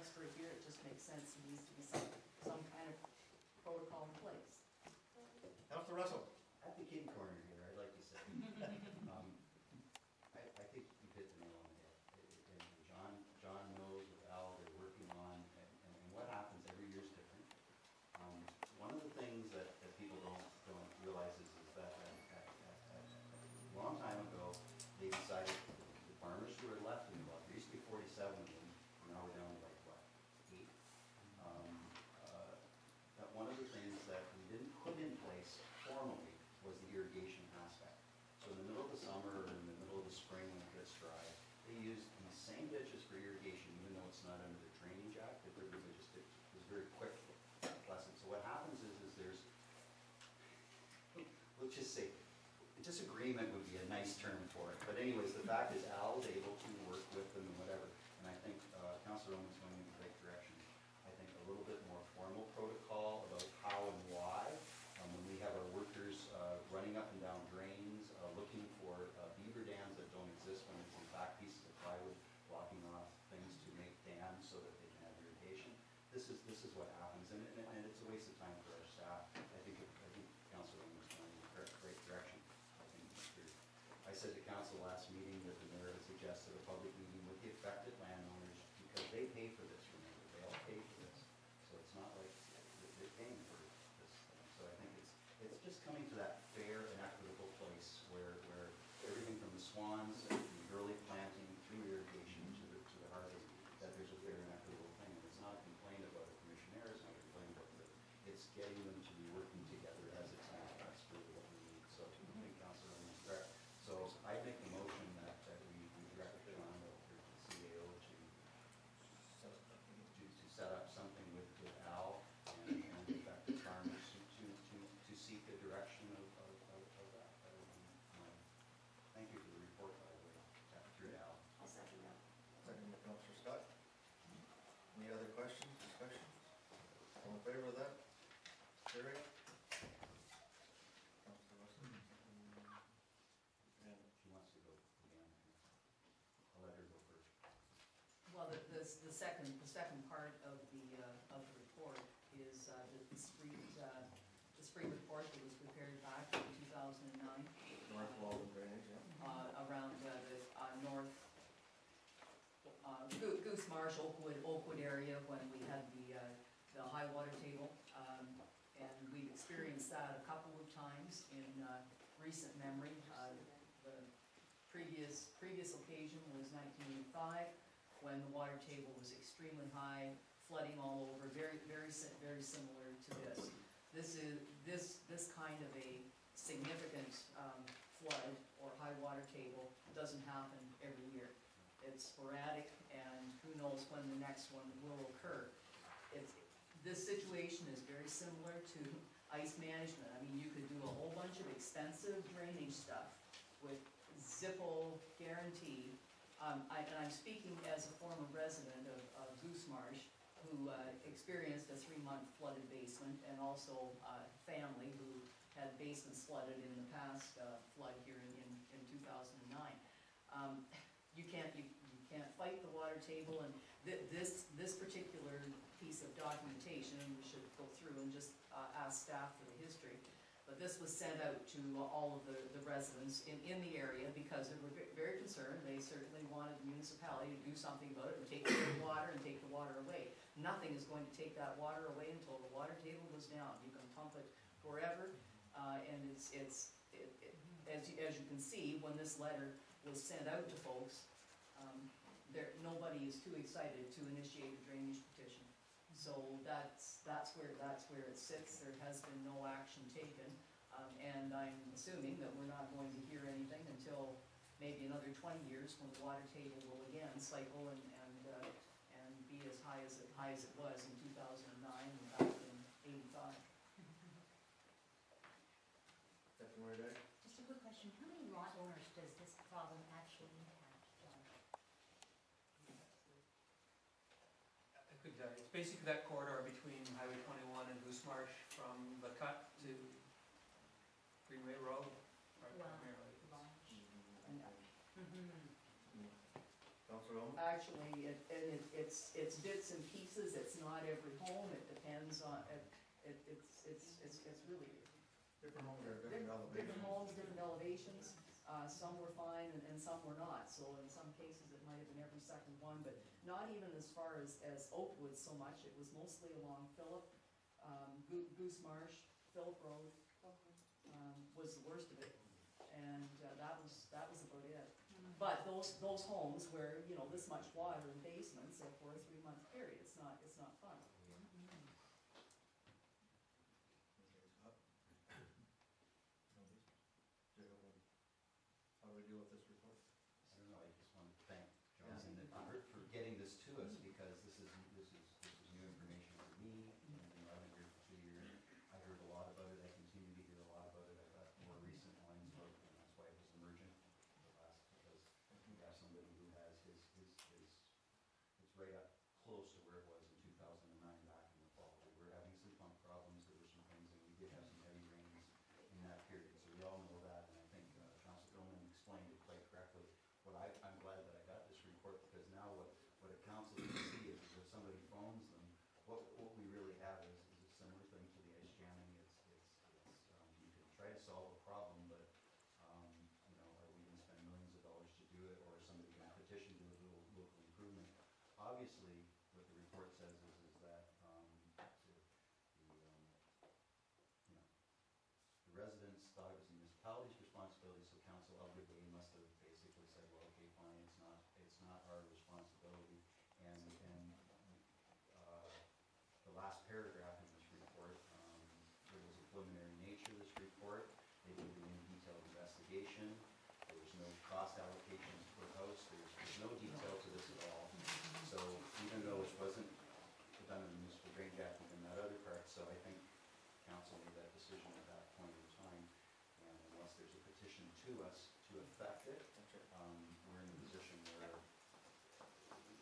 expert here, it just makes sense, there needs to be some kind of protocol in place. Councilor Russell. At the kitty corner here, I'd like to say, I think you hit the nail on the head. John knows with Al, they're working on, and what happens every year is different. One of the things that people don't realize is that a long time ago, they decided, the farmers who were left in the block, there used to be 47 of them, now we're down to like, what, 8? That one of the things that we didn't put in place formally was the irrigation aspect. So in the middle of the summer or in the middle of the spring when it gets dry, they used these same ditches for irrigation, even though it's not under the Drainage Act. It was very quick, pleasant. So what happens is there's, let's just say, disagreement would be a nice term for it. But anyways, the fact is Al was able to work with them and whatever. And I think Councilor Owen's going in the right direction. I think a little bit more formal protocol about how and why. When we have our workers running up and down drains, looking for beaver dams that don't exist when it's in fact pieces of plywood blocking off things to make dams so that they can have irrigation. This is what happens, and it's a waste of time for our staff. I think Councilor Owen is going in the right direction. I said to council last meeting that the mayor had suggested a public meeting with the affected landowners because they pay for this, remember, they all pay for this. So it's not like they're paying for this thing. So I think it's just coming to that fair and equitable place where everything from the swans and the early planting through irrigation to the harvest, that there's a fair and equitable thing. And it's not a complaint about a commissioner, it's not a complaint about it. It's getting them to be working together as a team. That's really what we need. So I think Councilor Owen is correct. So I make the motion that we direct John over to CAO to set up something with Al and the affected farmers to seek the direction of that. Thank you for the report, by the way, through Al. I'll second that. Second by Councilor Scott. Any other questions, discussion? All in favor of that? Carried. Councilor Russell. She wants to go again. I'll let her go first. Well, the second part of the report is the spring report that was prepared back in 2009. North Walden Drainage, yeah. Around the north Goose Marsh, Oakwood area when we had the high water table, and we've experienced that a couple of times in recent memory. The previous occasion was 1985, when the water table was extremely high, flooding all over, very similar to this. This kind of a significant flood or high water table doesn't happen every year. It's sporadic, and who knows when the next one will occur. This situation is very similar to ice management. I mean, you could do a whole bunch of expensive drainage stuff with Zippo guarantee. And I'm speaking as a former resident of Goose Marsh, who experienced a 3-month flooded basement, and also family who had basements flooded in the past flood here in 2009. You can't fight the water table, and this particular piece of documentation, and we should go through and just ask staff for the history. But this was sent out to all of the residents in the area because they were very concerned. They certainly wanted the municipality to do something about it and take the water and take the water away. Nothing is going to take that water away until the water table goes down. You can pump it wherever, and as you can see, when this letter was sent out to folks, nobody is too excited to initiate a drainage petition. So that's where it sits. There has been no action taken, and I'm assuming that we're not going to hear anything until maybe another 20 years when the water table will again cycle and be as high as it was in 2009 and back in '85. Deputy Just a quick question. How many lot owners does this problem actually impact, John? It's basically that corridor between Highway 21 and Goose Marsh, from the cut to Greenway Road, primarily. Councilor Owen? Actually, it's bits and pieces. not every home, it depends on, it's really Different homes are different elevations. different homes, different elevations. Some were fine and some were not, so in some cases it might have been every second one, but not even as far as Oakwood so much. It was mostly along Phillip, Goose Marsh, Phillip Road, was the worst of it. And that was about it. But those homes where, you know, this much water in basements, so for a 3-month period, it's not fun. How do we deal with this report? I don't know, I just wanted to thank Johnson for getting this to us, because this is new information for me, and I've been here for 2 years. I heard a lot about it, I continue to hear a lot about it. I got more recent lines about it, and that's why it was emergent the last, because we have somebody who has it's right up close to where it was in 2009 back in the fall. We were having some pump problems, there were some things, and we did have some heavy rains in that period, so we all know that, and I think Councilor Billman explained it quite correctly. I'm glad that I got this report, because now what a council can see is if somebody phones them, what we really have is a similar thing to the ice jamming. You can try to solve a problem, but you know, are we going to spend millions of dollars to do it, or is somebody going to petition to do a little local improvement? Obviously, what the report says is that you know, the residents thought it was the municipality's responsibility, so Council Elder Day must have basically said, well, okay, fine, it's not our responsibility. And the last paragraph in this report, there was a preliminary nature of this report. They did an in-detailed investigation. There was no cost allocations per house. There's no detail to this at all. So even though it wasn't done in the Municipal Drainage Act and in that other part, so I think Council made that decision at that point in time. And unless there's a petition to us to affect it, we're in a position where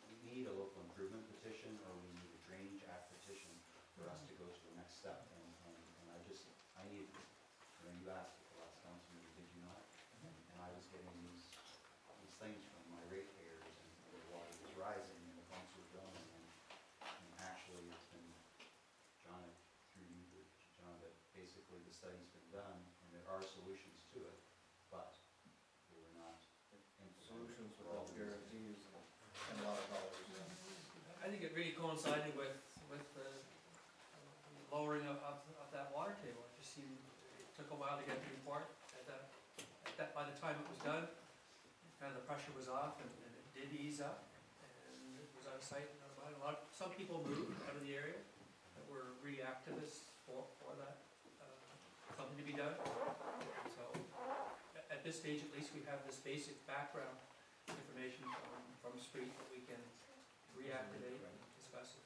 we need a local improvement petition, or we need a Drainage Act petition for us to go to the next step. And I need, you know, you asked at the last council meeting, did you not? And I was getting these things from my ratepayers, and the water was rising and the pumps were going, and actually it's been, John, through you, John, that basically the study's been done and there are solutions to it, but they were not. Solutions without guarantees and a lot of dollars. I think it really coincided with the lowering of that water table. It just seemed, it took a while to get the report. By the time it was done, kind of the pressure was off, and it did ease up, and it was out of sight and out of mind. Some people moved out of the area that were reactivists for that, something to be done. So at this stage, at least, we have this basic background information from the street that we can reactivate and discuss it.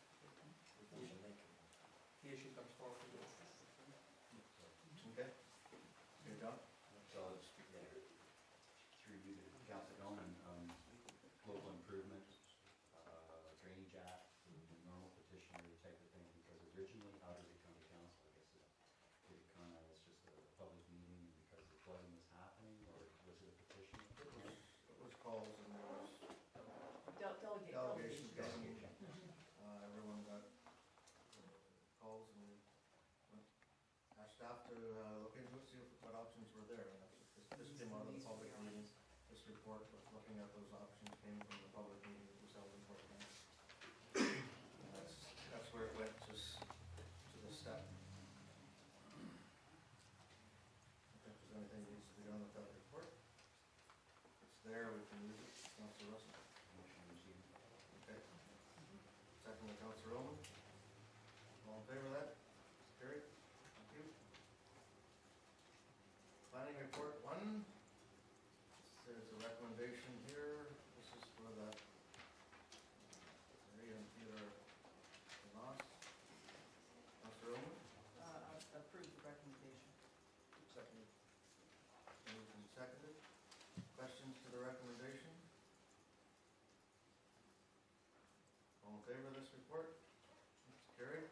The issue comes forward. Okay. Okay, John? So it's, through you to Councilor Billman, local improvement, Drainage Act, the normal petitionary type of thing, because originally, how did it come to council? I guess did it come as just a public meeting because the flooding was happening, or was it a petition? It was calls, and there was Delegation. everyone got calls, and we asked staff to look into it, see what options were there. And this came out of the public meeting. This report was looking at those options, came from the public meeting that was held in Fort Kent. And that's where it went, just to this step. If there's anything that needs to be done with that report, it's there, we can use it. Councilor Russell? Motion received. Okay. Second by Councilor Owen. All in favor of that? Carried. Thank you. Planning report 1. There's a recommendation here. This is for the area and Theodore Ross. Councilor Owen? Approve the recommendation. Seconded. Moved and seconded. Questions to the recommendation? All in favor of this report? It's carried.